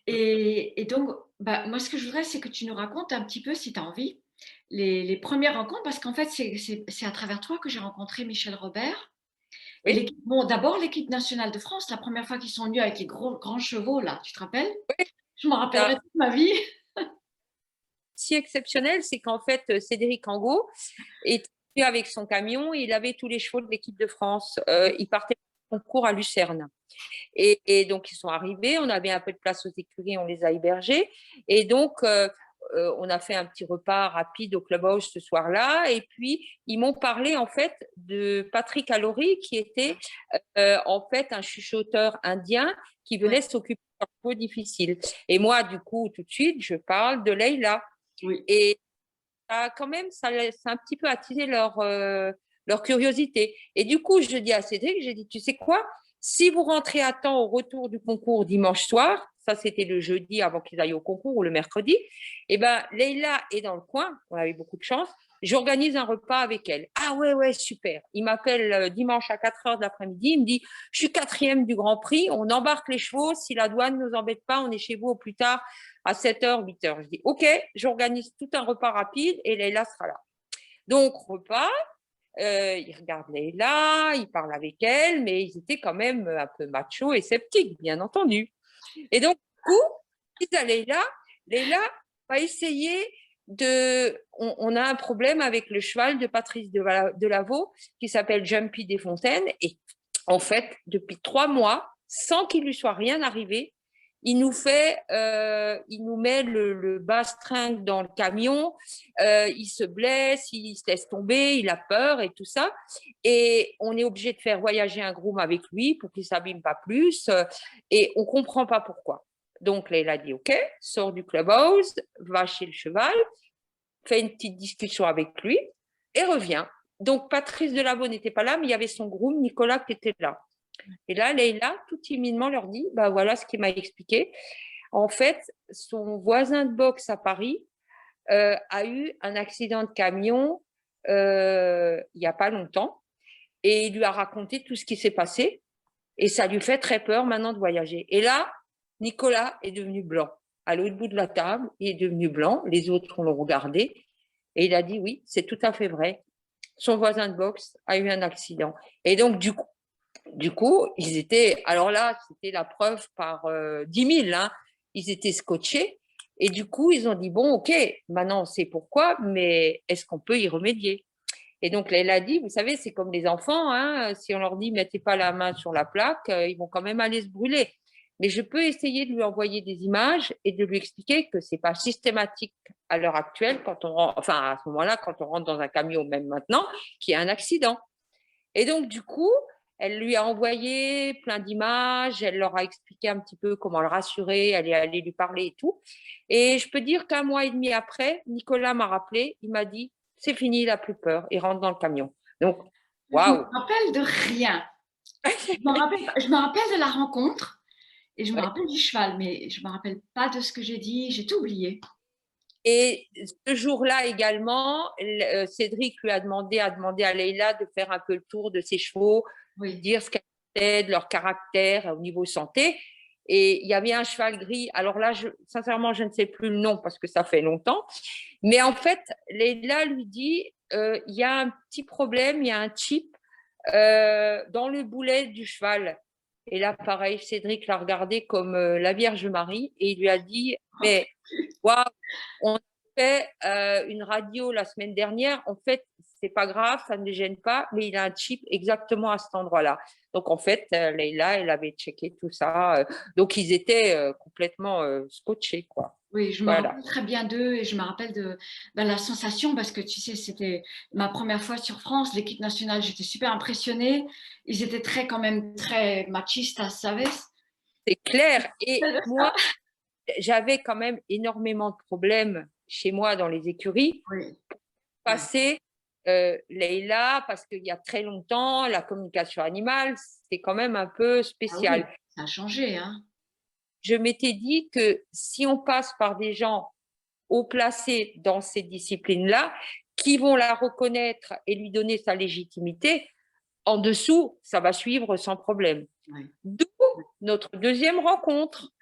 Et donc, bah, moi, ce que je voudrais, c'est que tu nous racontes un petit peu, si tu as envie, les premières rencontres, parce qu'en fait, c'est à travers toi que j'ai rencontré Michel Robert. Et Oui, bon, d'abord, l'équipe nationale de France, la première fois qu'ils sont venus avec les grands chevaux, là, tu te rappelles? oui, Je m'en ça. rappellerai toute ma vie. Si exceptionnel, c'est qu'en fait, Cédric Angot est venu avec son camion, il avait tous les chevaux de l'équipe de France. Il partait en concours à Lucerne. Et donc, ils sont arrivés, on avait un peu de place aux écuries, on les a hébergés. Et donc, on a fait un petit repas rapide au clubhouse ce soir-là. Et puis, ils m'ont parlé en fait de Patrick Allori, qui était en fait un chuchoteur indien qui Ouais, venait s'occuper d'un peu difficile. Et moi, du coup, tout de suite, je parle de Leïla. oui. Et quand même, ça a un petit peu attisé leur curiosité. Et du coup, je dis à Cédric, j'ai dit, tu sais quoi, si vous rentrez à temps au retour du concours dimanche soir, ça c'était le jeudi avant qu'ils aillent au concours ou le mercredi, et ben Leïla est dans le coin, on avait beaucoup de chance, j'organise un repas avec elle. Ah ouais, ouais, super. Il m'appelle dimanche à 4 heures de l'après-midi, il me dit, je suis quatrième du Grand Prix, on embarque les chevaux, si la douane ne nous embête pas, on est chez vous au plus tard à 7 heures, 8 heures. Je dis, OK, j'organise tout un repas rapide et Leïla sera là. Donc, repas, il regarde Leïla, il parle avec elle, mais ils étaient quand même un peu macho et sceptiques, bien entendu. Et donc, du coup, ils disent à Leïla, Leïla va essayer de. On a un problème avec le cheval de Patrice Delaveau qui s'appelle Jumpy Desfontaines. Et en fait, depuis 3 mois, sans qu'il lui soit rien arrivé, il nous met le bastringue dans le camion, il se blesse, il se laisse tomber, il a peur et tout ça. Et on est obligé de faire voyager un groom avec lui pour qu'il s'abîme pas plus. Et on comprend pas pourquoi. Donc là, il a dit OK, sort du clubhouse, va chez le cheval, fait une petite discussion avec lui et revient. Donc Patrice Delaveau n'était pas là, mais il y avait son groom Nicolas qui était là. Et là, Leïla, tout timidement, leur dit, bah voilà ce qu'il m'a expliqué. En fait, son voisin de boxe à Paris a eu un accident de camion il n'y a pas longtemps et il lui a raconté tout ce qui s'est passé et ça lui fait très peur maintenant de voyager. Et là, Nicolas est devenu blanc. À l'autre bout de la table, il est devenu blanc. Les autres l'ont regardé et il a dit oui, c'est tout à fait vrai. Son voisin de boxe a eu un accident. Et donc, du coup, ils étaient, alors là, c'était la preuve par 10 000, hein. Ils étaient scotchés. Et du coup, ils ont dit, bon, OK, maintenant on sait pourquoi, mais est-ce qu'on peut y remédier? Et donc, elle a dit, vous savez, c'est comme les enfants, hein, si on leur dit, mettez pas la main sur la plaque, ils vont quand même aller se brûler. Mais je peux essayer de lui envoyer des images et de lui expliquer que c'est pas systématique à l'heure actuelle, quand on rentre, enfin, à ce moment-là, quand on rentre dans un camion, même maintenant, qu'il y a un accident. Et donc, du coup, elle lui a envoyé plein d'images, elle leur a expliqué un petit peu comment le rassurer, elle est allée lui parler et tout. Et je peux dire qu'un mois et demi après, Nicolas m'a rappelé, il m'a dit, c'est fini, il n'a plus peur, il rentre dans le camion. Donc, Je me waouh! rappelle de rien. Je me rappelle de la rencontre et je me rappelle du cheval, mais je me rappelle pas de ce que j'ai dit. J'ai tout oublié. Et ce jour-là également, Cédric a demandé à Leïla de faire un peu le tour de ses chevaux, Oui. dire ce qu'elle était, de leur caractère au niveau santé. Et il y avait un cheval gris. Alors là, sincèrement, je ne sais plus le nom parce que ça fait longtemps. Mais en fait, Leïla lui dit, il y a un petit problème, il y a un chip dans le boulet du cheval. Et là, pareil, Cédric l'a regardé comme la Vierge Marie et il lui a dit, mais waouh, on a fait une radio la semaine dernière. En fait, c'est pas grave, ça ne les gêne pas, mais il a un chip exactement à cet endroit-là. Donc en fait, Leïla, elle avait checké tout ça. Donc ils étaient complètement scotchés, quoi. Oui, je me Voilà. rappelle très bien d'eux et je me rappelle de ben, la sensation parce que tu sais, c'était ma première fois sur France, l'équipe nationale, j'étais super impressionnée. Ils étaient très, quand même, très machistas, ¿sabes? C'est clair. Et C'est de moi, ça. j'avais quand même énormément de problèmes chez moi dans les écuries. Oui, oui. Passer Leïla, parce qu'il y a très longtemps, la communication animale, c'est quand même un peu Ah oui, spécial. ça a changé, hein. Je m'étais dit que si on passe par des gens haut placés dans ces disciplines-là, qui vont la reconnaître et lui donner sa légitimité, en dessous, ça va suivre sans problème. Oui. D'où notre deuxième rencontre.